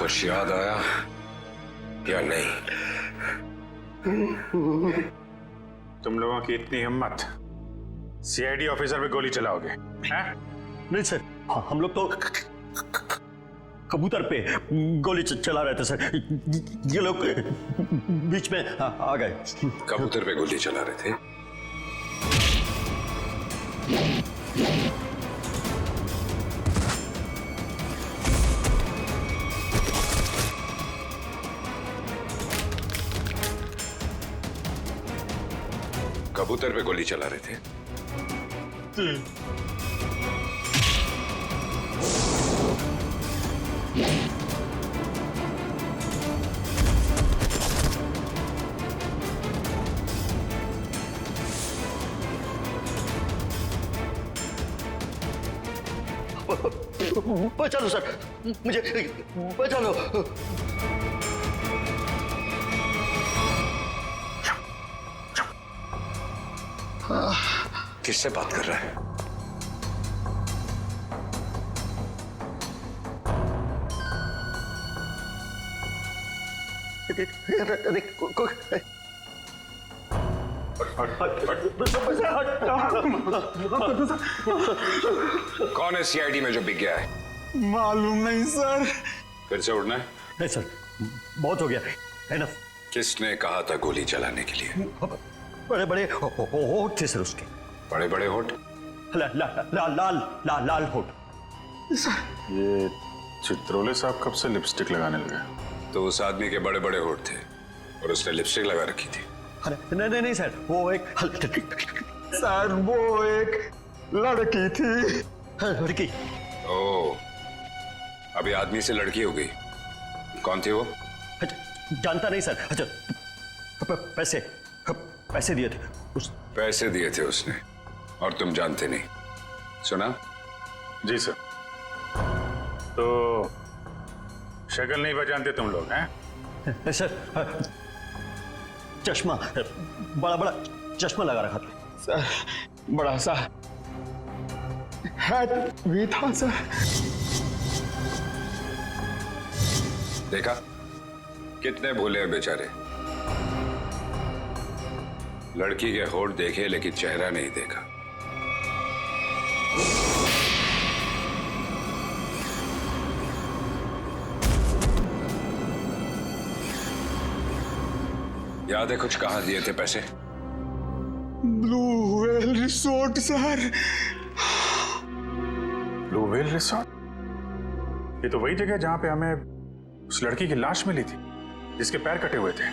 कुछ याद आया या नहीं? तुम लोगों की इतनी हिम्मत, सीआईडी ऑफिसर पे गोली चलाओगे? नहीं सर, हम लोग तो कबूतर पे गोली चला रहे थे सर। ये लोग बीच में आ गए। कबूतर पे गोली चला रहे थे? कबूतर पे गोली चला रहे थे? बचा लो सर, मुझे बचा लो। किससे बात कर रहा है? कौन है सीआईडी में जो बिक गया है? मालूम नहीं सर। फिर से उड़ना है? नहीं सर, बहुत हो गया, एनफ। किसने कहा था गोली चलाने के लिए? बड़े बड़े होठ थे सर उसके। बड़े बड़े होठ? लाल होठ। ये चित्रोले साहब कब से लिपस्टिक लगाने लगे? तो उस आदमी के बड़े बड़े होठ थे और उसने लिपस्टिक लगा रखी थी। नहीं सर, वो एक सर वो एक लड़की थी। लड़की? ओह, अभी आदमी से लड़की हो गई। कौन थी वो? जानता नहीं सर। अच्छा, पैसे दिए थे पैसे दिए थे उसने और तुम जानते नहीं? सुना? जी सर। तो शक्ल नहीं पहचानते तुम लोग हैं? सर, चश्मा, बड़ा चश्मा लगा रखा था सर। बड़ा सा हैट भी था सर। देखा कितने भूले हैं बेचारे। लड़की के होठ देखे लेकिन चेहरा नहीं देखा। याद है कुछ कहाँ दिए थे पैसे? Blue whale resort sir. Blue whale resort? ये तो वही जगह जहां पे हमें उस लड़की की लाश मिली थी जिसके पैर कटे हुए थे।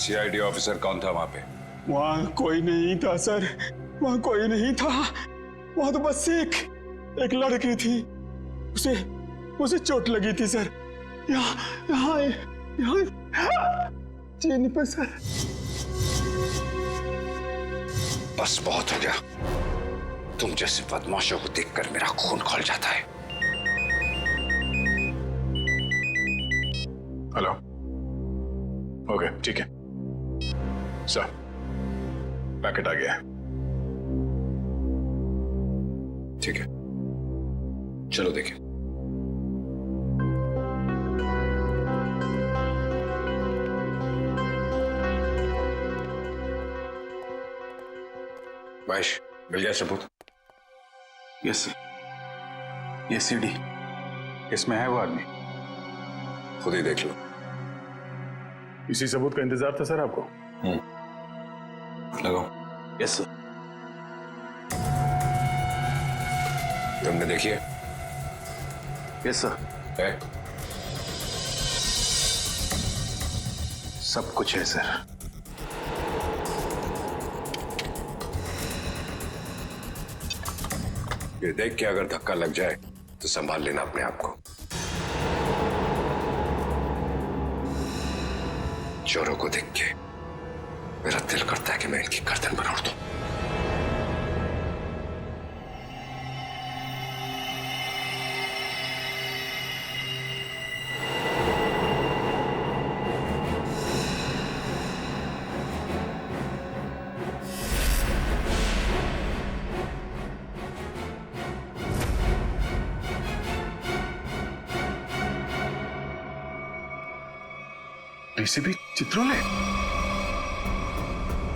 सीआईडी ऑफिसर कौन था वहां पे? वहां कोई नहीं था सर, वहां कोई नहीं था। वहां तो बस एक लड़की थी, उसे चोट लगी थी सर। यहाँ चीनी पर सर। बस बहुत हो गया। तुम जैसे बदमाशों को देखकर मेरा खून खौल जाता है। हेलो। ओके, ठीक है सर, पैकेट आ गया है। ठीक है, चलो देखें। महेश, मिल गया सबूत? Yes sir. ये सीडी, इसमें है वो आदमी। खुद ही देख लो। इसी सबूत का इंतजार था सर आपको? लगाओ। Yes sir. तुमने देखी है? Yes sir. है? सब कुछ है सर। ये देख के अगर धक्का लग जाए तो संभाल लेना अपने आप को। चोरों को देख के मेरा दिल करता है कि मैं इनकी गर्दन पर उड़ दूं। डीसीपी चित्रोले?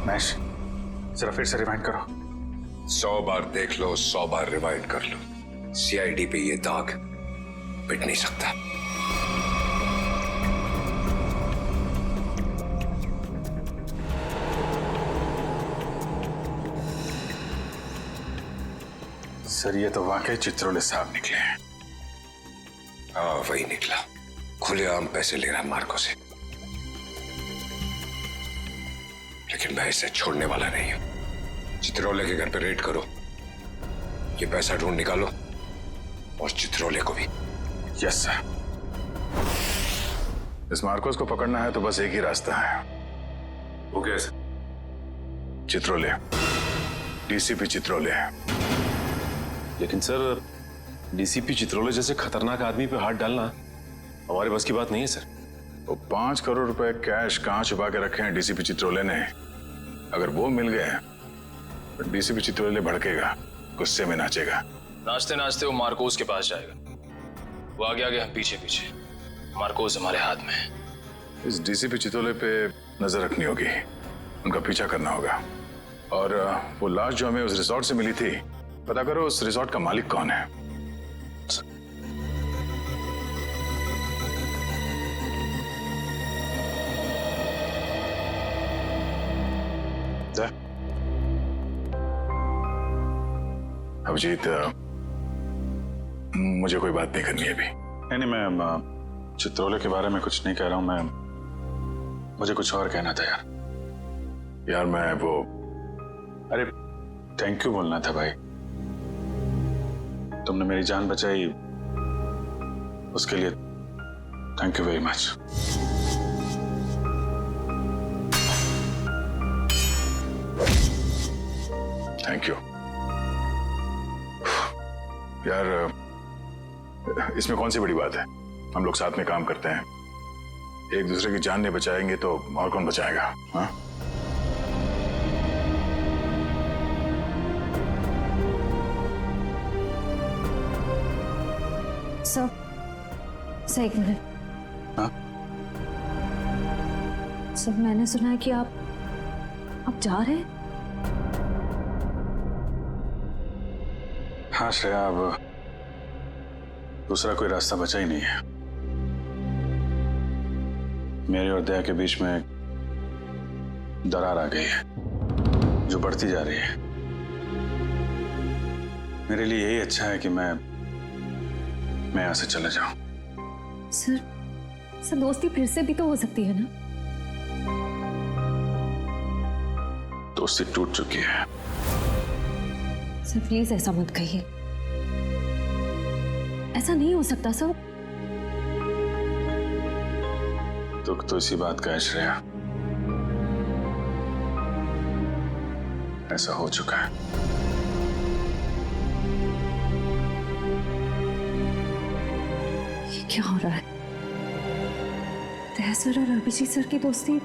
मैश, जरा फिर से रिमाइंड करो। 100 बार देख लो, 100 बार रिवाइंड कर लो, सीआईडी पे ये दाग मिट नहीं सकता। सर ये तो वाकई चित्रोले साहब निकले हैं। हाँ वही निकला, खुलेआम पैसे ले रहा मार्को से। लेकिन मैं इसे छोड़ने वाला नहीं हूं। चित्रोले के घर पे रेड करो, ये पैसा ढूंढ निकालो और चित्रोले को भी। Yes sir. इस मार्कोस को पकड़ना है तो बस एक ही रास्ता है। वो कैसे? चित्रोले, डीसीपी चित्रोले। लेकिन सर, डीसीपी चित्रोले जैसे खतरनाक आदमी पे हाथ डालना हमारे बस की बात नहीं है सर। वो 5 करोड़ रुपए कैश कहां छुपा के रखे हैं डीसीपी चित्रोले ने? अगर वो मिल गए तो डीसीपी चित्रोले भड़केगा, गुस्से में नाचेगा। नाचते नाचते वो मार्कोस के पास जाएगा। वो आगे आगे, हम पीछे पीछे। मार्कोस हमारे हाथ में है। इस डीसीपी चित्रोले पे नजर रखनी होगी, उनका पीछा करना होगा। और वो लाश जो हमें उस रिसोर्ट से मिली थी, पता करो उस रिसोर्ट का मालिक कौन है। अभिजीत, मुझे कोई बात नहीं करनी है अभी। नहीं, मैं चित्रोले के बारे में कुछ नहीं कह रहा हूं। मुझे कुछ और कहना था यार। मैं वो, अरे थैंक यू बोलना था भाई। तुमने मेरी जान बचाई, उसके लिए thank you very much. Thank you यार। इसमें कौन सी बड़ी बात है? हम लोग साथ में काम करते हैं, एक दूसरे की जान नहीं बचाएंगे तो और कौन बचाएगा? हाँ, सर एक मिनट। हाँ? सर मैंने सुना है कि आप जा रहे हैं। हाँ श्रेया, अब दूसरा कोई रास्ता बचा ही नहीं है। मेरे और दया के बीच में दरार आ गई है जो बढ़ती जा रही है। मेरे लिए यही अच्छा है कि मैं यहाँ से चले जाऊं। सर दोस्ती फिर से भी तो हो सकती है ना? दोस्ती टूट चुकी है। सर प्लीज ऐसा मत कहिए, ऐसा नहीं हो सकता सर। दुख तो इसी बात का है श्रेया, ऐसा हो चुका है। ये क्या हो रहा है? दया सर और अभिजीत सर की दोस्ती,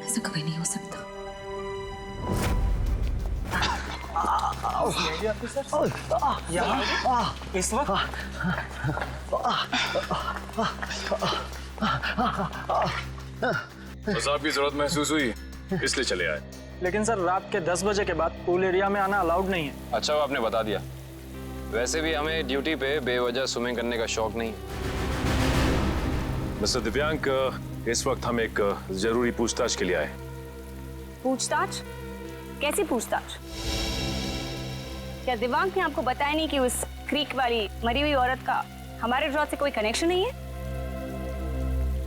ऐसा कभी नहीं हो सकता। इस वक्त बस आपकी जरूरत महसूस हुई इसलिए चले आए। लेकिन सर रात के 10 बजे के बाद पूल एरिया में आना अलाउड नहीं है। अच्छा वो आपने बता दिया। वैसे भी हमें ड्यूटी पे बेवजह स्विमिंग करने का शौक नहीं। मिस्टर दिव्यांक, इस वक्त हम एक जरूरी पूछताछ के लिए आए। पूछताछ? कैसी पूछताछ? क्या दिव्यांक ने आपको बताया नहीं कि उस क्रीक वाली मरी हुई औरत का हमारे रिजॉर्ट से कोई कनेक्शन नहीं है?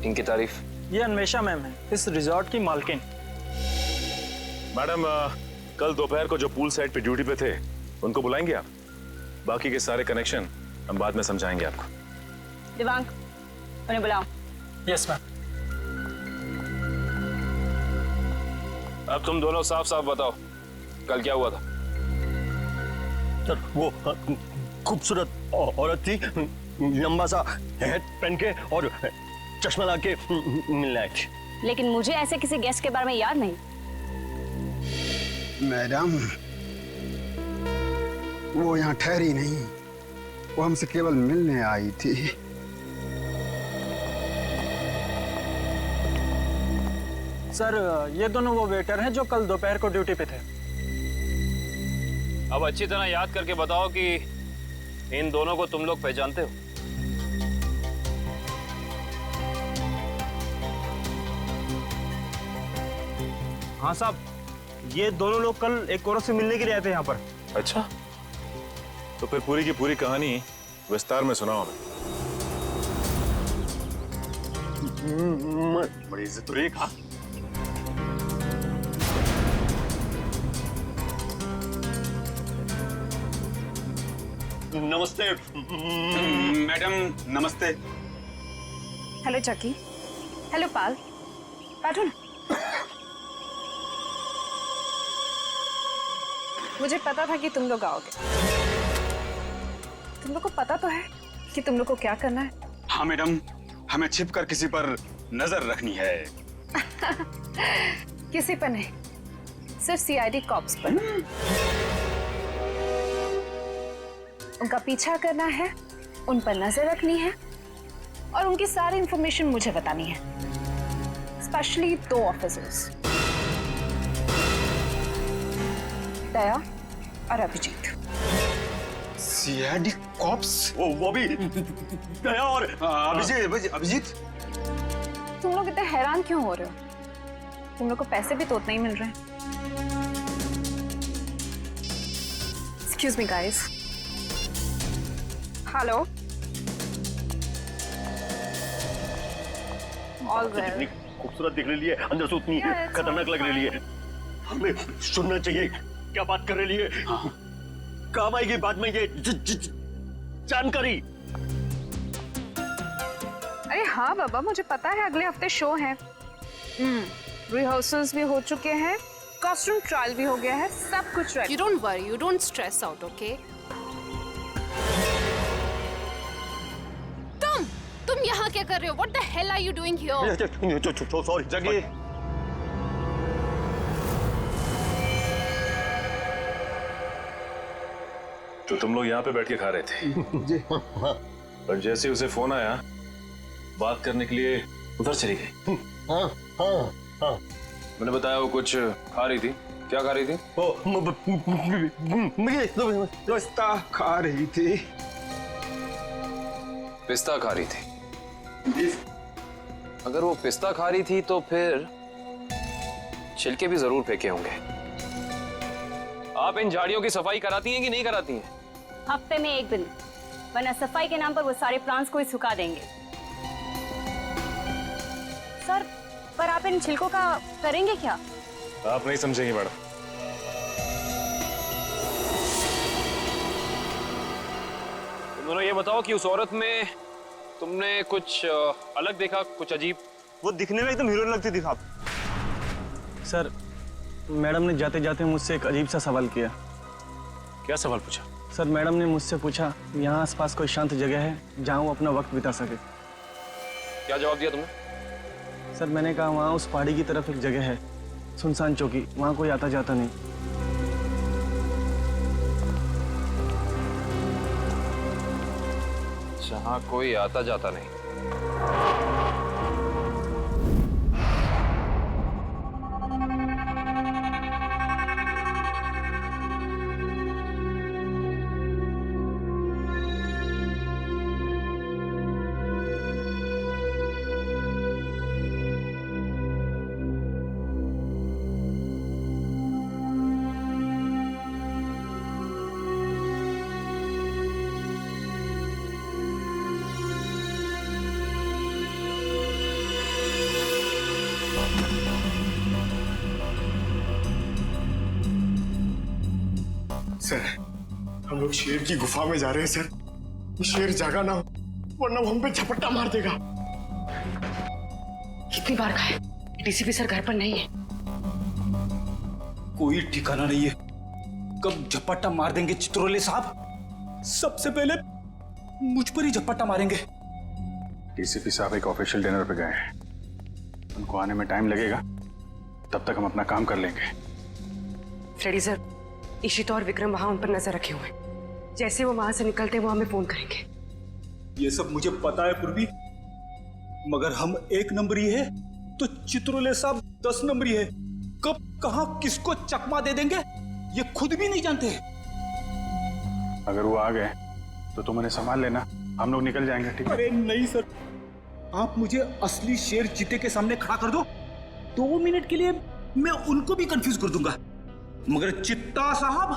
इनकी तारीफ? ये अन्वेषा मैम है, इस रिजॉर्ट की मालकिन। मैडम, कल दोपहर को जो पूल साइड पे ड्यूटी पे थे उनको बुलाएंगे आप? बाकी के सारे कनेक्शन हम बाद में समझाएंगे आपको। दिव्यांक, उन्हें बुलाओ। Yes ma'am. अब तुम दोनों साफ साफ बताओ, कल क्या हुआ था? सर वो खूबसूरत औरत थी, लंबा सा हेड पहन के और चश्मा ला के मिलने आई थी। लेकिन मुझे ऐसे किसी गेस्ट के बारे में याद नहीं। मैडम, वो यहाँ ठहरी नहीं, वो हमसे केवल मिलने आई थी। सर ये दोनों वो वेटर हैं जो कल दोपहर को ड्यूटी पे थे। अब अच्छी तरह याद करके बताओ कि इन दोनों को तुम लोग पहचानते हो? हाँ साहब, ये दोनों लोग कल एक औरत से मिलने के लिए आए थे यहाँ पर। अच्छा, तो फिर पूरी की पूरी कहानी विस्तार में सुनाओ हमें। बड़ी इज्जत तो रही। हाँ नमस्ते मैडम नमस्ते। हेलो चकी। हेलो पाल। बैठो ना। मुझे पता था कि तुम लोग आओगे। तुम लोग को पता तो है कि तुम लोग को क्या करना है? हाँ मैडम, हमें छिपकर किसी पर नजर रखनी है। किसी पर नहीं, सिर्फ सीआईडी कॉप्स पर। उनका पीछा करना है, उन पर नजर रखनी है और उनकी सारी इंफॉर्मेशन मुझे बतानी है, स्पेशली 2 ऑफिसर्स, दया और अभिजीत। CID cops? वो भी दया और अभिजीत। तुम लोग इतने हैरान क्यों हो रहे हो? तुम लोग को पैसे भी तो उतने ही मिल रहे हैं। Excuse me guys. Hello. All इतनी वेल। खूबसूरत दिख रही है, अंदर से उतनी Yeah, it's खतरनाक all लग रही है। हमें सुनना चाहिए क्या बात कर रही है। काम आएगी बाद में ये जानकारी। अरे हाँ बाबा, मुझे पता है अगले हफ्ते शो है। रिहर्सल्स भी हो चुके हैं, कॉस्ट्यूम ट्रायल भी हो गया है, सब कुछ ready. You don't worry, you don't stress out, okay? तुम यहाँ क्या कर रहे हो? What the hell are you doing here? Sorry जगी। तो तुम लोग यहाँ पे बैठ के खा रहे थे और जैसे उसे फोन आया बात करने के लिए उधर चली गई। हाँ। मैंने बताया वो कुछ खा रही थी। क्या खा रही थी? पिस्ता खा रही थी। पिस्ता खा रही थी? अगर वो पिस्ता खा रही थी तो फिर छिलके भी जरूर फेंके होंगे। आप इन झाड़ियों की सफाई कराती हैं कि नहीं कराती हैं? हफ्ते में 1 दिन, वरना सफाई के नाम पर वो सारे प्लांट्स को ही सुखा देंगे। सर, पर आप इन छिलकों का करेंगे क्या? आप नहीं समझेंगी मैडम। तुम दोनों ये बताओ कि उस औरत में तुमने कुछ अलग देखा, कुछ अजीब? वो दिखने में एकदम हीरोइन लगती थी साहब। सर मैडम ने जाते जाते मुझसे एक अजीब सा सवाल किया। क्या सवाल पूछा? सर मैडम ने मुझसे पूछा यहाँ आसपास कोई शांत जगह है जहाँ वो अपना वक्त बिता सके। क्या जवाब दिया तुमने? सर मैंने कहा वहाँ उस पहाड़ी की तरफ एक जगह है, सुनसान चौकी, वहाँ कोई आता जाता नहीं। जहाँ कोई आता जाता नहीं। सर, हम लोग शेर की गुफा में जा रहे हैं सर। ये शेर जागा ना हो, वरना वो हम पे झपट्टा मार देगा। कितनी बार खाए? डीसीपी सर घर पर नहीं है। कोई ठिकाना नहीं है, कब झपट्टा मार देंगे चित्रोले साहब। सबसे पहले मुझ पर ही झपट्टा मारेंगे। डीसीपी साहब एक ऑफिशियल डिनर पे गए हैं, उनको आने में टाइम लगेगा, तब तक हम अपना काम कर लेंगे। फ्रेडी सर, इशिता और विक्रम वहां उन पर नजर रखे हुए हैं। जैसे वो वहां से निकलते वो हमें फोन करेंगे। ये सब मुझे पता है पूर्वी, मगर हम एक नंबर ही है तो चित्रोले साहब 10 नंबरी है, कब कहां किसको चकमा दे देंगे ये खुद भी नहीं जानते। अगर वो आ गए तो तुम उन्हें संभाल लेना, हम लोग निकल जाएंगे, ठीक है? अरे नहीं सर, आप मुझे असली शेर चीते के सामने खड़ा कर दो, 2 मिनट के लिए मैं उनको भी कंफ्यूज कर दूंगा। मगर चित्ता साहब,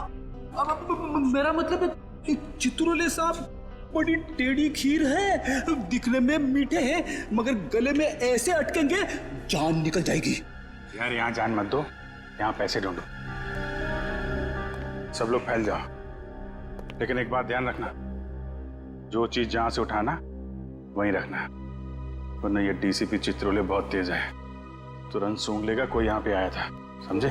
अब मेरा मतलब है चित्रोले साहब बड़ी टेढ़ी खीर है, दिखने में मीठे हैं मगर गले में ऐसे अटकेंगे जान निकल जाएगी। यार यहाँ जान मत दो, यहाँ पैसे ढूंढो। सब लोग फैल जाओ, लेकिन एक बात ध्यान रखना, जो चीज जहां से उठाना वहीं रखना, वरना ये डीसीपी चित्रोले बहुत तेज है, तुरंत सूंघ लेगा कोई यहाँ पे आया था, समझे?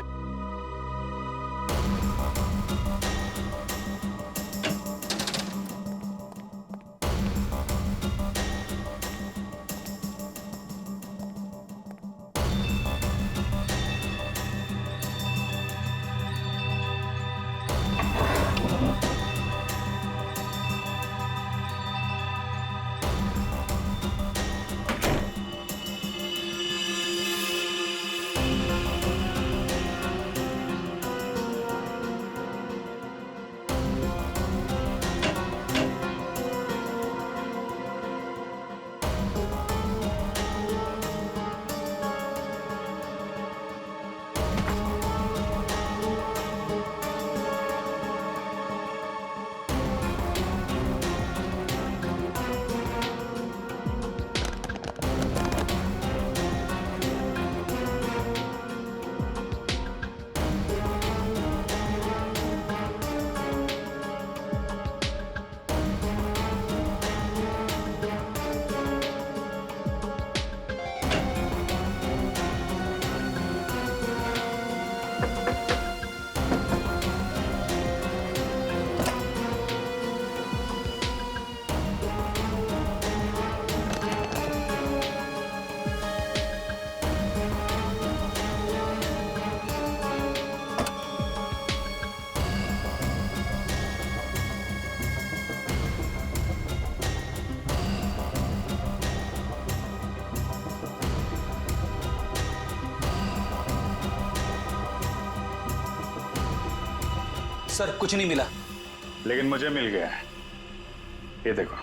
सर कुछ नहीं मिला। लेकिन मुझे मिल गया है, ये देखो।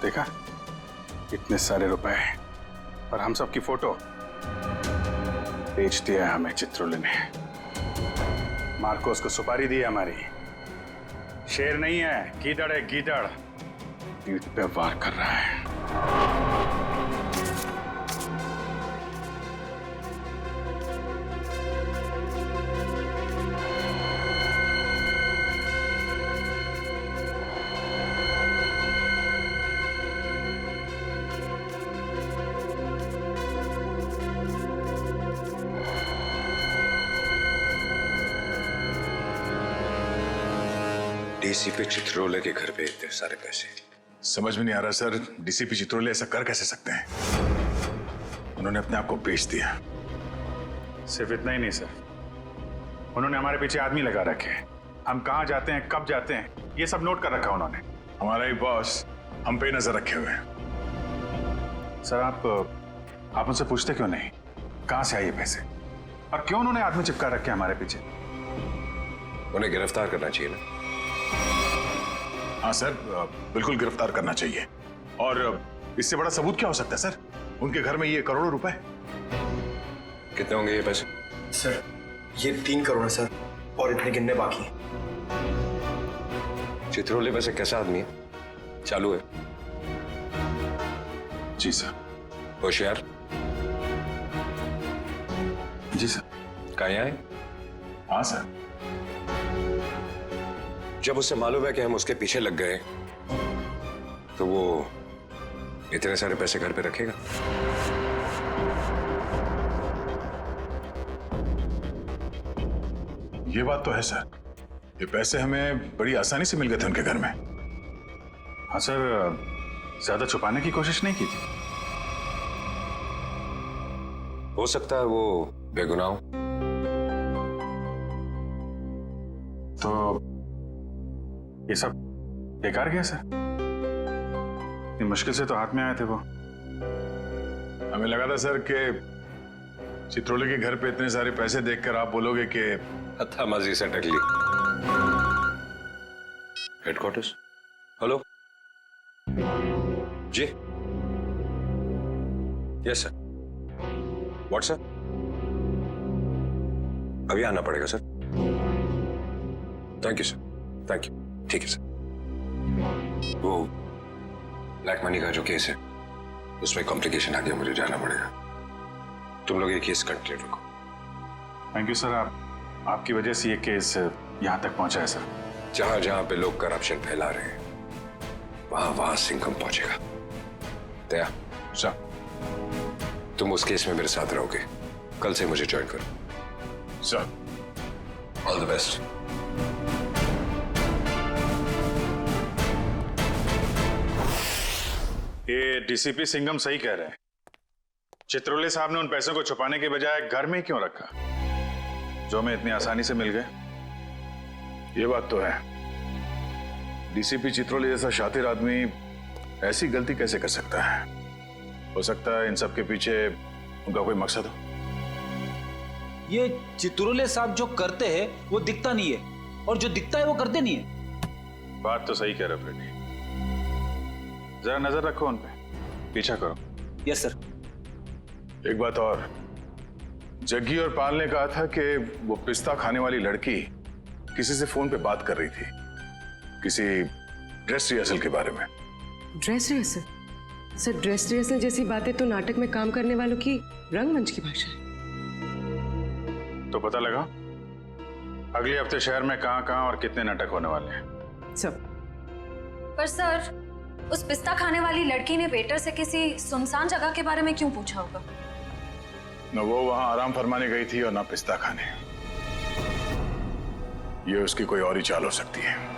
देखा, इतने सारे रुपए और हम सब की फोटो बेच दिया हमें चित्रोले ने। मार्कोस को सुपारी दी हमारी। शेर नहीं है, गीदड़ है, गीदड़। पीठ पे वार कर रहा है। डीसीपी चित्रोले के घर पे इतने सारे पैसे, समझ में नहीं आ रहा सर, डीसीपी चित्रोले ऐसा कर कैसे सकते हैं? उन्होंने अपने आप को बेच दिया। सिर्फ इतना ही नहीं सर, उन्होंने हमारे पीछे आदमी लगा रखे हैं। हम कहाँ जाते हैं, कब जाते हैं, ये सब नोट कर रखा उन्होंने। हमारा ही बॉस हम पे नजर रखे हुए हैं। सर आप उनसे पूछते क्यों नहीं कहां से आए ये पैसे, और क्यों उन्होंने आदमी चिपका रखे हमारे पीछे? उन्हें गिरफ्तार करना चाहिए ना। हाँ सर, बिल्कुल गिरफ्तार करना चाहिए। और इससे बड़ा सबूत क्या हो सकता है सर? उनके घर में ये करोड़ों रुपए। कितने होंगे ये पैसे? सर ये 3 करोड़ है सर, और इतने गिनने बाकी हैं। चित्रोले वैसे कैसा आदमी है? चालू है? जी सर। होशियार? जी सर। कहाँ है? हाँ सर। जब उसे मालूम है कि हम उसके पीछे लग गए तो वो इतने सारे पैसे घर पे रखेगा? ये बात तो है सर, ये पैसे हमें बड़ी आसानी से मिल गए थे उनके घर में। हाँ सर, ज्यादा छुपाने की कोशिश नहीं की थी? हो सकता है वो बेगुनाह हो। तो ये सब बेकार गया सर? इतनी मुश्किल से तो हाथ में आए थे वो। हमें लगा था सर कि चित्रोले के घर पे इतने सारे पैसे देखकर आप बोलोगे कि हत्थामाजी से टकली। हेडक्वार्टर्स। हेलो जी। Yes sir. व्हाट्सएप अभी आना पड़ेगा sir. Thank you sir, thank you. ठीक है सर। वो ब्लैक मनी का जो केस है उसमें कॉम्प्लिकेशन आ गया, मुझे जाना पड़ेगा। तुम लोग ये केस कंटिन्यू रखो। Thank you sir. आपकी वजह से ये केस यहाँ तक पहुंचा है सर। जहां जहां पे लोग करप्शन फैला रहे हैं वहां वहां सिंघम पहुंचेगा। दया सर, तुम उस केस में मेरे साथ रहोगे। कल से मुझे ज्वाइन करो। Sir, all the best. ये डीसीपी सिंघम सही कह रहे हैं। चित्रोले साहब ने उन पैसों को छुपाने के बजाय घर में ही क्यों रखा, जो हमें इतनी आसानी से मिल गए? ये बात तो है। डीसीपी चित्रोले जैसा शातिर आदमी ऐसी गलती कैसे कर सकता है? हो सकता है इन सब के पीछे उनका कोई मकसद हो। ये चित्रोले साहब जो करते हैं वो दिखता नहीं है, और जो दिखता है वो करते नहीं है। बात तो सही कह रहे फ्रेडी। जरा नजर रखो उन पे, पीछा करो। Yes sir. एक बात और, जग्गी और पाल ने कहा था कि वो पिस्ता खाने वाली लड़की किसी से फोन पे बात कर रही थी, किसी ड्रेस रिहर्सल के बारे में। Dress rehearsal? Sir, dress rehearsal जैसी बातें तो नाटक में काम करने वालों की रंगमंच की भाषा है। तो पता लगा अगले हफ्ते शहर में कहां और कितने नाटक होने वाले हैं? सब। पर सर, उस पिस्ता खाने वाली लड़की ने वेटर से किसी सुनसान जगह के बारे में क्यों पूछा होगा? न वो वहां आराम फरमाने गई थी और ना पिस्ता खाने। ये उसकी कोई और ही चाल हो सकती है।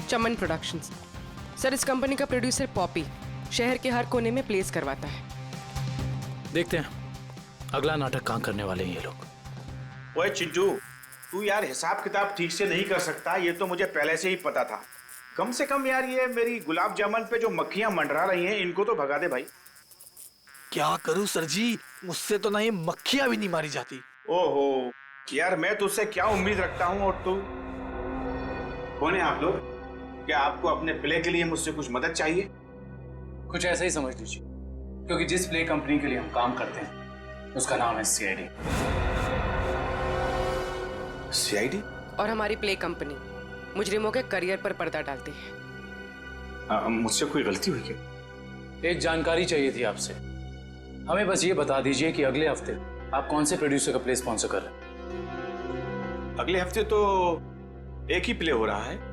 चमन प्रोडक्शंस। सर, इस कंपनी का प्रोड्यूसर पॉपी शहर के हर कोने में प्लेस करवाता है। देखते हैं अगला नाटक कहाँ करने वाले हैं ये लोग। ओए चिंटू, तू यार हिसाब किताब ठीक से नहीं कर सकता, ये तो मुझे पहले से ही पता था। कम से कम यार ये मेरी गुलाब जामुन पे जो मक्खियां मंडरा रही हैं इनको तो भगा दे भाई। क्या करूं सर जी, मुझसे तो ना ये मक्खियां भी नहीं मारी जाती। ओहो यार, मैं तुझसे क्या उम्मीद रखता हूँ। और तू कौन है आप लोग? क्या आपको अपने प्ले के लिए मुझसे कुछ मदद चाहिए? कुछ ऐसा ही समझ लीजिए, क्योंकि जिस प्ले कंपनी के लिए हम काम करते हैं उसका नाम है सीआईडी। सीआईडी? और हमारी प्ले कंपनी मुजरिमों के करियर पर पर्दा डालती है। मुझसे कोई गलती हुई क्या? एक जानकारी चाहिए थी आपसे। हमें बस ये बता दीजिए कि अगले हफ्ते आप कौन से प्रोड्यूसर का प्ले स्पॉन्सर कर रहे हैं? अगले हफ्ते तो एक ही प्ले हो रहा है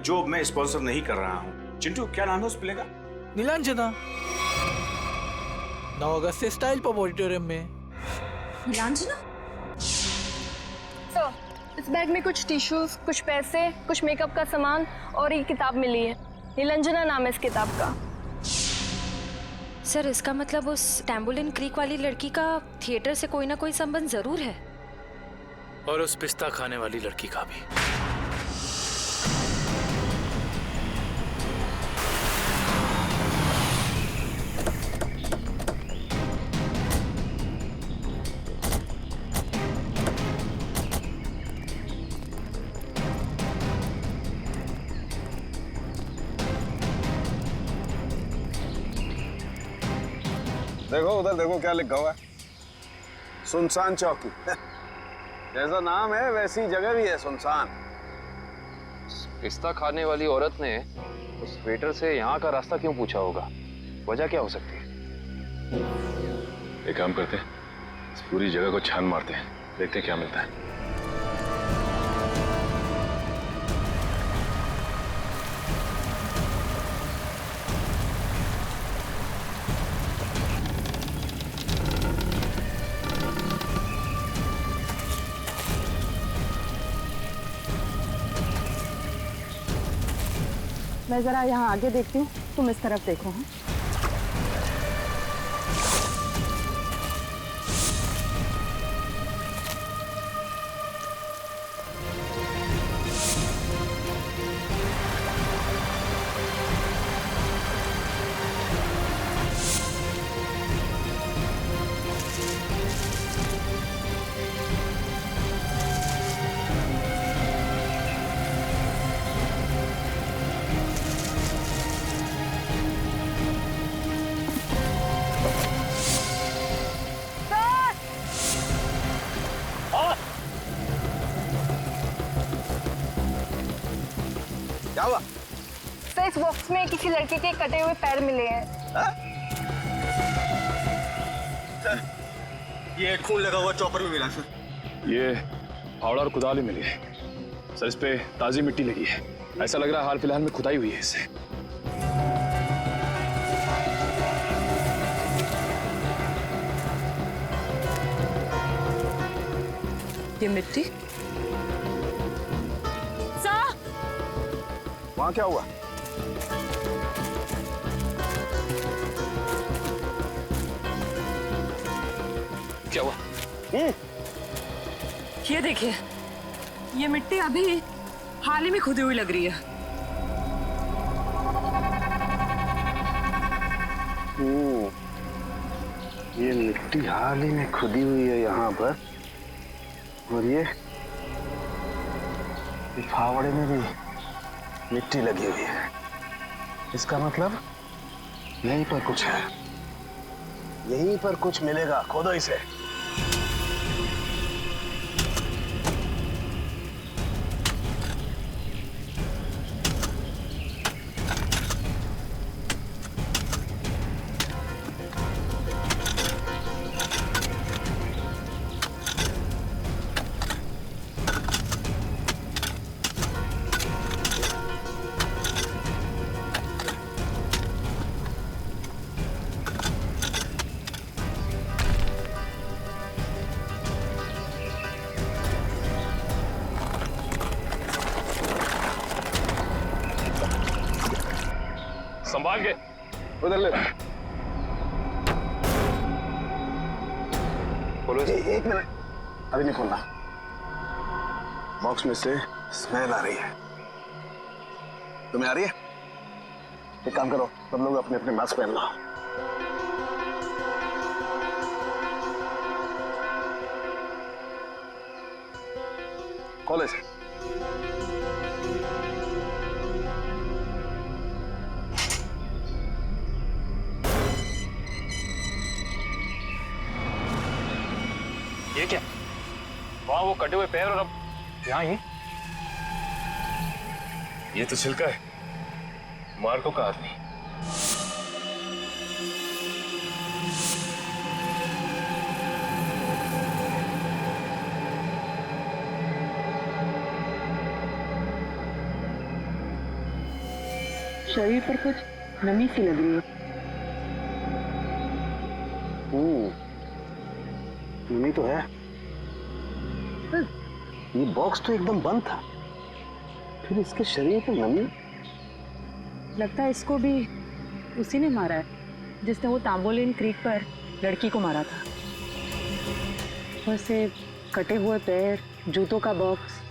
जो मैं स्पॉन्सर नहीं कर रहा हूँ। चिंटू, क्या नाम है उस प्ले का? नीलांजना। 9 अगस्त से स्टाइल पॉप ऑडिटोरियम में। नीलांजना? सर, इस बैग में कुछ टिश्यूज, कुछ पैसे, कुछ मेकअप का सामान और एक किताब मिली है। नीलांजना नाम है इस किताब का। सर, इसका मतलब उस टैम्बुलिन क्रीक वाली लड़की का थिएटर से कोई ना कोई संबंध जरूर है। और उस पिस्ता खाने वाली लड़की का भी। देखो उधर, देखो क्या लिखा हुआ है, सुनसान चौकी। जैसा नाम है वैसी जगह भी है, सुनसान। पिस्ता खाने वाली औरत ने उस वेटर से यहाँ का रास्ता क्यों पूछा होगा? वजह क्या हो सकती है? एक काम करते हैं, इस पूरी जगह को छान मारते हैं, देखते हैं क्या मिलता है। मैं जरा यहाँ आगे देखती हूँ, तुम इस तरफ देखो। हाँ क्या हुआ? सर, इस बॉक्स में किसी लड़के के कटे हुए पैर मिले हैं। सर, ये खून लगा हुआ चॉपर भी मिला सर। ये फावड़ा और कुदाल ही मिली है सर। इस पे ताजी मिट्टी लगी है। ऐसा लग रहा है हाल फिलहाल में खुदाई हुई है इससे। ये मिट्टी वहां क्या हुआ? क्या हुआ? ये देखिए, ये मिट्टी अभी हाल ही में खुदी हुई लग रही है। ये मिट्टी हाल ही में खुदी हुई है यहाँ पर, और ये फावड़े में भी मिट्टी लगी हुई है। इसका मतलब यहीं पर कुछ है, यहीं पर कुछ मिलेगा। खोदो इसे। संभाल के उधर ले। खोलो इसे। एक मिनट, अभी नहीं खोलना। बॉक्स में से स्मेल आ रही है। तुम्हें आ रही है? एक काम करो, सब लोग अपने अपने मास्क पहन लो। खोलो इसे। ये क्या? वहां वो कटे हुए पैर और अब यहाँ ही। ये तो छिलका है मार्को का आदमी। शरीर पर कुछ नमी सी लग रही है। नमी तो है। ये बॉक्स तो एकदम बंद था, फिर इसके शरीर पर नमी। लगता है इसको भी उसी ने मारा है जिसने वो तांबोलिन क्रीक पर लड़की को मारा था। वैसे कटे हुए पैर, जूतों का बॉक्स,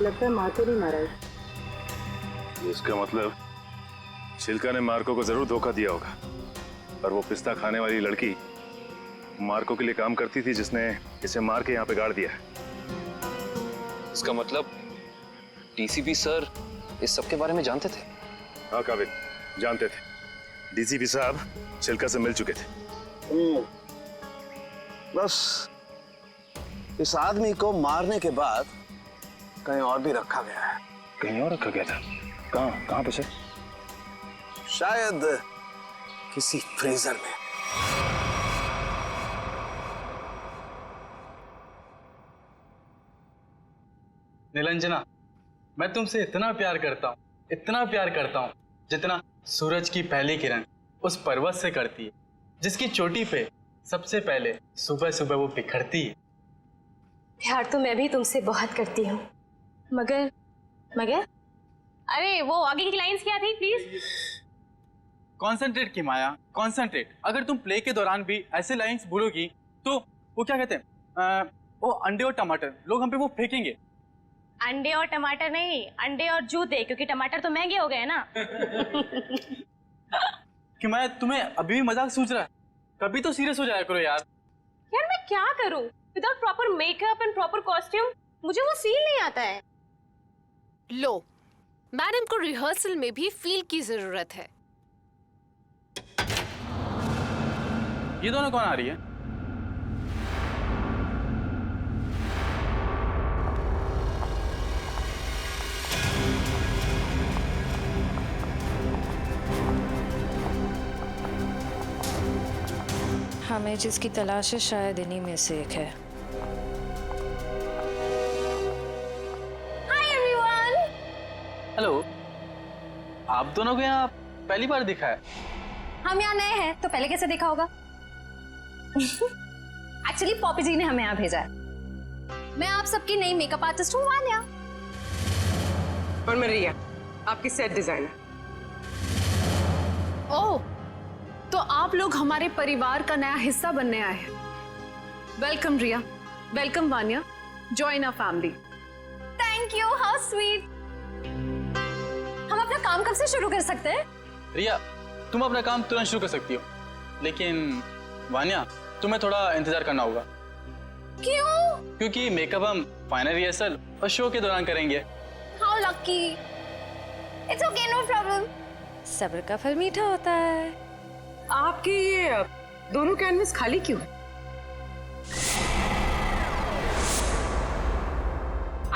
लगता है माँ को नहीं मारा है। इसका मतलब छिलका ने मार्को को जरूर धोखा दिया होगा, और वो पिस्ता खाने वाली लड़की मार्को के लिए काम करती थी जिसने इसे मार के यहाँ पे गाड़ दिया। इसका मतलब डीसीपी सर इस सब के बारे में जानते थे? हाँ काबिल, जानते थे। डीसीपी साहब छिलका से मिल चुके थे। बस इस आदमी को मारने के बाद कहीं और भी रखा गया है। कहीं और रखा गया था? कहाँ पे सर? शायद किसी फ्रीजर में। निरंजना, मैं तुमसे इतना प्यार करता हूँ, इतना प्यार करता हूँ, जितना सूरज की पहली किरण उस पर्वत से करती है, जिसकी चोटी पे सबसे पहले सुबह सुबह वो बिखरती है। प्यार तो मैं भी तुमसे बहुत करती हूँ, मगर अरे वो आगे की लाइंस क्या थी प्लीज? कॉन्सेंट्रेट की माया, कॉन्सेंट्रेट। अगर तुम प्ले के दौरान भी ऐसे लाइंस बोलोगी तो वो क्या कहते हैं, वो अंडे और टमाटर लोग हम पे वो फेंकेंगे। अंडे और टमाटर नहीं, अंडे और जूते, क्योंकि टमाटर तो महंगे हो गए ना। कि मैं तुम्हें अभी भी मजाक सूझ रहा है, कभी तो सीरियस हो जाया करो यार। यार मैं क्या करूं without proper makeup and proper costume, मुझे वो फील नहीं आता है। लो, मैडम को रिहर्सल में भी फील की जरूरत है। ये दोनों कौन आ रही है? हमें जिसकी तलाश है शायद इन्हीं में से एक है। Hi everyone. हेलो, आप दोनों को यहाँ पहली बार दिखा है? हम यहाँ नए हैं तो पहले कैसे देखा होगा? एक्चुअली पॉपी जी ने हमें यहाँ भेजा है। मैं आप सबकी नई मेकअप आर्टिस्ट हूँ वान्या। और मैं रिया, आपकी सेट डिजाइनर। ओह, तो आप लोग हमारे परिवार का नया हिस्सा बनने आए हैं। Welcome Riya, welcome Vanya, join our family. Thank you, how sweet. हम अपना काम कब से शुरू कर सकते हैं? रिया, तुम अपना काम तुरंत शुरू कर सकती हो, लेकिन वान्या तुम्हें थोड़ा इंतजार करना होगा। क्यों? क्योंकि मेकअप हम फाइनल रिहर्सल और शो के दौरान करेंगे। How lucky. It's okay, no problem. सब्र का फल मीठा होता है। आपके ये दोनों कैनवस खाली क्यों है?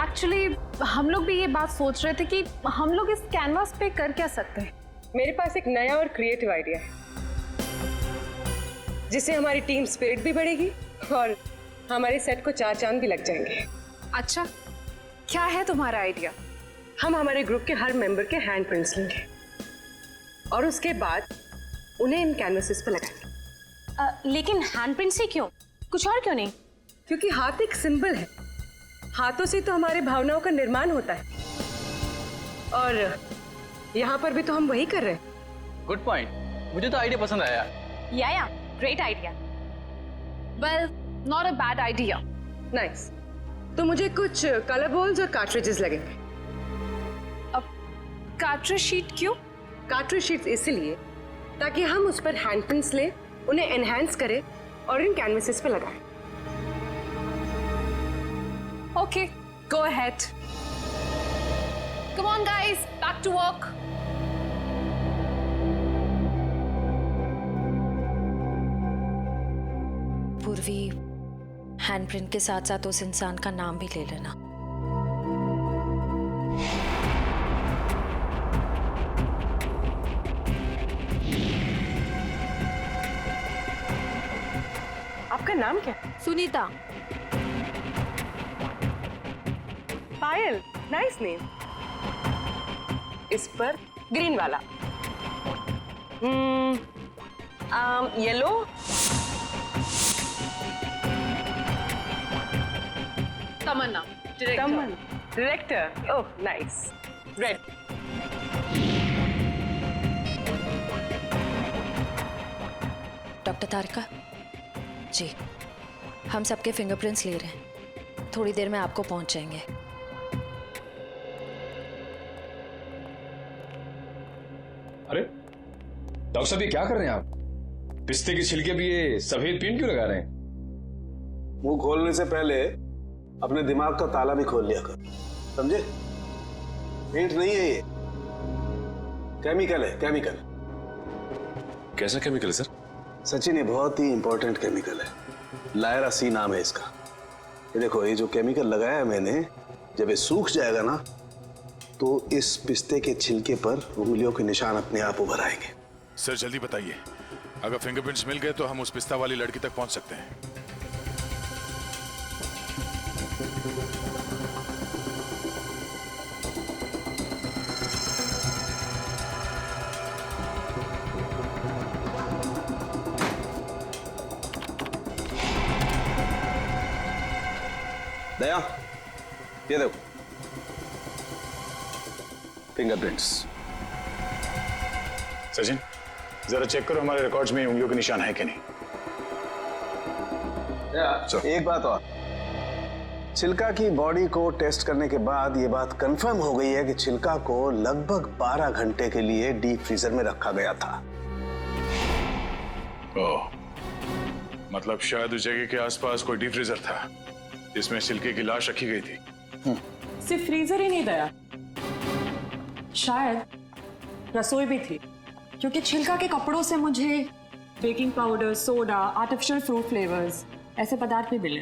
एक्चुअली हम लोग भी ये बात सोच रहे थे कि हम लोग इस कैनवास पे कर क्या सकते हैं। मेरे पास एक नया और क्रिएटिव आइडिया है, जिससे हमारी टीम स्पिरिट भी बढ़ेगी और हमारे सेट को 4 चांद भी लग जाएंगे। अच्छा, क्या है तुम्हारा आइडिया? हम हमारे ग्रुप के हर मेंबर के हैंड प्रिंट्स लेंगे और उसके बाद उन्हें इन कैनवसेस पर लगाएंगे। लेकिन हैंडप्रिंट से क्यों? कुछ और क्यों नहीं? क्योंकि हाथ एक सिंबल है, हाथों से तो हमारे भावनाओं का निर्माण होता है और यहाँ पर भी तो हम वही कर रहे हैं। गुड पॉइंट, मुझे तो आइडिया पसंद आया। या great idea. Well, not a bad idea. Nice. तो मुझे कुछ कलर बॉल्स और कार्ट्रिजेस लगेंगे। अब कार्ट्रिज शीट क्यों? कार्ट्रिज शीट्स इसलिए ताकि हम उस पर हैंड प्रिंट्स लें, उन्हें एनहांस करें और इन कैनवसेस पे लगाएं। Okay, go ahead. Come on guys, back to work. Purvi, handprint के साथ साथ उस इंसान का नाम भी ले लेना। आपका नाम क्या? सुनीता। Payal, nice name. इस पर ग्रीन वाला। Yellow. Tamanna, director. Oh nice. Red. Doctor Tarika ji, हम सबके फिंगरप्रिंट्स ले रहे हैं, थोड़ी देर में आपको पहुंच जाएंगे। अरे डॉक्टर साहब, ये क्या कर रहे हैं आप? पिस्ते के छिलके भी ये सफेद पेंट क्यों लगा रहे हैं? मुंह खोलने से पहले अपने दिमाग का ताला भी खोल लिया कर, समझे? पेंट नहीं है ये, केमिकल है, केमिकल। कैसा केमिकल है सर? सचिन, ये बहुत ही इंपॉर्टेंट केमिकल है, लायरा सी नाम है इसका। ये देखो, ये जो केमिकल लगाया है मैंने, जब ये सूख जाएगा ना तो इस पिस्ते के छिलके पर उंगलियों के निशान अपने आप उभर आएंगे। सर जल्दी बताइए, अगर फिंगरप्रिंट्स मिल गए तो हम उस पिस्ता वाली लड़की तक पहुंच सकते हैं। दया, ये देखो, फिंगरप्रिंट्स। सचिन, जरा चेक करो हमारे रिकॉर्ड्स में उंगलियों के निशान है कि नहीं। एक बात और, चिल्का की बॉडी को टेस्ट करने के बाद ये बात कंफर्म हो गई है कि चिल्का को लगभग 12 घंटे के लिए डीप फ्रीजर में रखा गया था। ओह, मतलब शायद उस जगह के आसपास कोई डीप फ्रीजर था जिसमें चिल्के की लाश रखी गई थी। सिर्फ फ्रीजर ही नहीं दया, शायद रसोई भी थी, क्योंकि छिलका के कपड़ों से मुझे baking powder, soda, artificial fruit flavours ऐसे पदार्थ भी मिले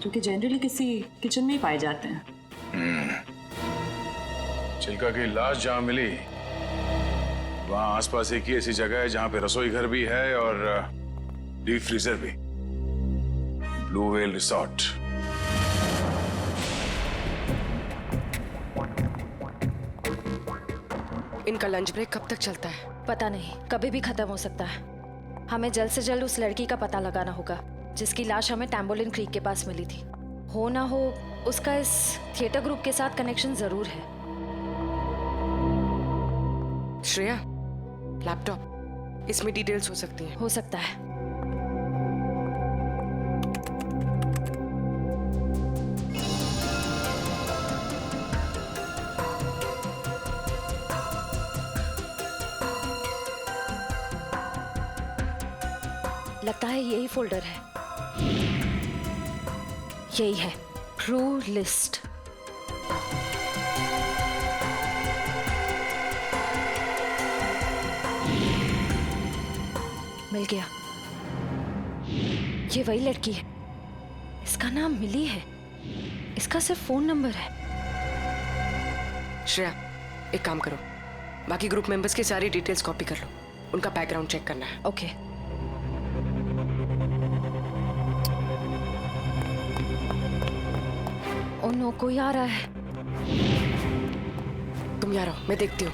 जो कि जनरली किसी किचन में ही पाए जाते हैं। चिल्का की लाश जहां मिली वहां आसपास एक ही ऐसी जगह है जहां पे रसोई घर भी है और डीप फ्रीजर भी, ब्लू व्हेल रिसोर्ट। इनका लंच ब्रेक कब तक चलता है? पता नहीं, कभी भी खत्म हो सकता है। हमें जल्द से जल्द उस लड़की का पता लगाना होगा जिसकी लाश हमें टैम्बोलिन क्रीक के पास मिली थी। हो ना हो उसका इस थिएटर ग्रुप के साथ कनेक्शन जरूर है। श्रेया, लैपटॉप, इसमें डिटेल्स हो सकती हैं। हो सकता है। लगता है यही फोल्डर है। यही है, क्रू लिस्ट। मिल गया, ये वही लड़की है। इसका नाम मिली है, इसका सिर्फ फोन नंबर है। श्रेया, एक काम करो, बाकी ग्रुप मेंबर्स की सारी डिटेल्स कॉपी कर लो, उनका बैकग्राउंड चेक करना है। ओके। ओ नो, कोई आ रहा है। तुम यहाँ रहो, मैं देखती हूँ।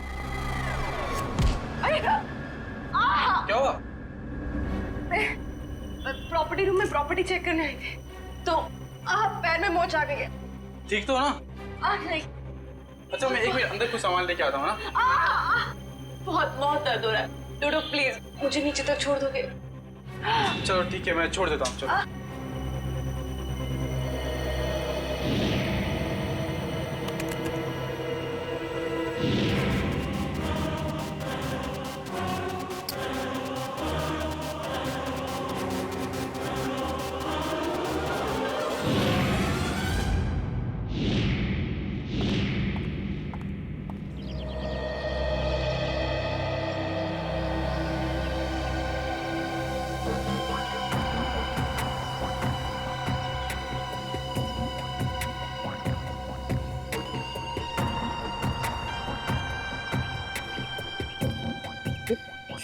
क्या हुआ? प्रॉपर्टी रूम में प्रॉपर्टी चेक करने आई थी, तो पैर में मोच आ गई है। ठीक तो हो ना? नहीं। अच्छा, मैं एक मिनट अंदर कुछ सामान लेके आता हूँ ना। बहुत बहुत दर्द हो रहा है। डोडो प्लीज मुझे नीचे तक छोड़ दोगे? चलो ठीक है, मैं छोड़ देता हूँ। चलो।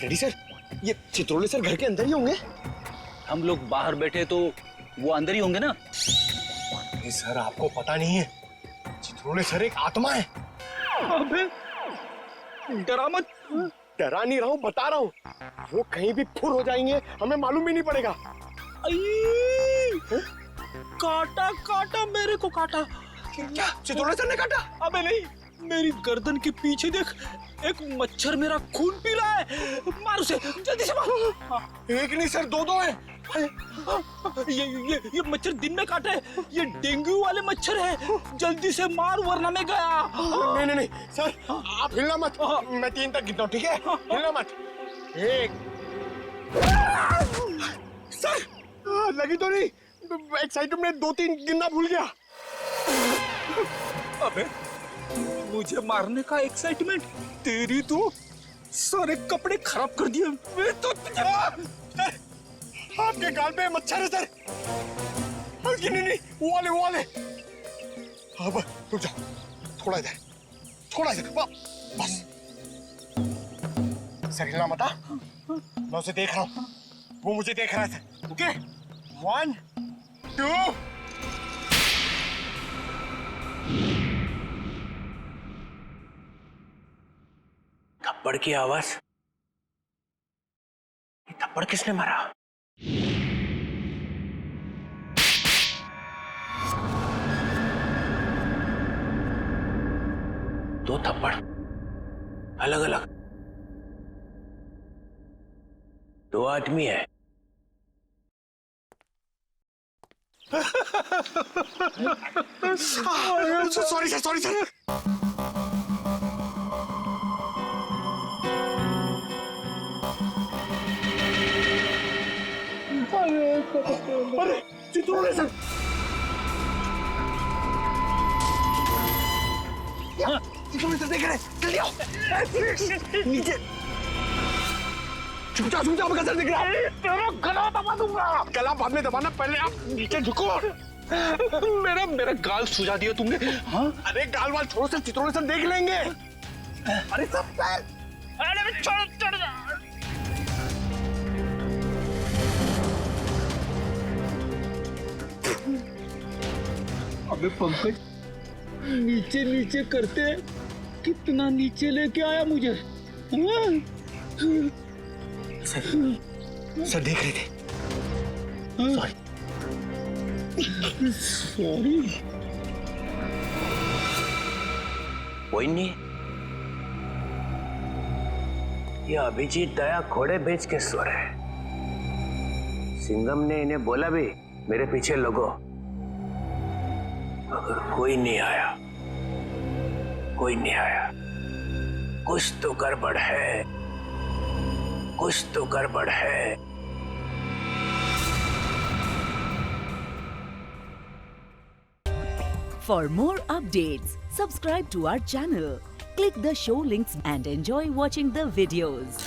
रेडी सर, ये चित्रोले सर घर के अंदर ही होंगे? हम लोग बाहर बैठे तो वो अंदर ही होंगे ना? नहीं सर, आपको पता नहीं है, चित्रोले सर एक आत्मा है। अबे डरा मत। डरा नहीं रहा हूँ, बता रहा हूँ, वो कहीं भी फुर हो जाएंगे, हमें मालूम भी नहीं पड़ेगा। काटा काटा, मेरे को काटा। क्या चित्रोले सर ने काटा? अबे नहीं, मेरी गर्दन के पीछे देख, एक मच्छर मेरा खून पी रहा है। मार उसे, जल्दी से मारो। एक नहीं सर, दो हैं। ये मच्छर दिन में काटे, ये डेंगू वाले मच्छर है। जल्दी से मार वरना मैं गया। नहीं नहीं सर, आप हिलना मत, मैं 3 तक गिनता हूँ, ठीक है? हिलना मत। 1। सर लगी तो नहीं? एक्साइटमेंट में 2-3 गिनना भूल गया। अबे मुझे मारने का एक्साइटमेंट, तेरी तो सारे कपड़े खराब कर दिए। मैं तो आपके गाल पे मच्छर है सर। नहीं, वो वाले। अब रुक जाओ, थोड़ा इधर, बस। सर हिलना मत, मैं उसे देख रहा हूँ, वो मुझे देख रहा है सर। ओके, 1, 2। थप्पड़ की आवाज, ये थप्पड़ किसने मारा? दो थप्पड़, अलग अलग 2 आदमी है। Sorry sir, sorry sir. अरे चित्रोले सर, चित्रोले सर देख रहे हैं, जल्दी आओ नीचे। झुक जाओ सर, दिख रहा है। तेरा गला दबा दूंगा। गला बाद में दबाना, पहले आप नीचे झुको। मेरा गाल सुझा दिया तुमने। हाँ? अरे गाल वाल छोड़ो सर, चित्रोले सर देख लेंगे। अरे सब अरे छोड़ जा। अबे पंकज, नीचे नीचे करते कितना नीचे लेके आया मुझे। सर देख रहे थे। सॉरी। कोई नहीं, ये अभिजीत दया घोड़े बेच के सो रहे हैं। सिंघम ने इन्हें बोला भी मेरे पीछे लगो, मगर कोई नहीं आया, कोई नहीं आया। कुछ तो गड़बड़ है, कुछ तो गड़बड़ है। For more updates, subscribe to our channel, click the show links and enjoy watching the videos.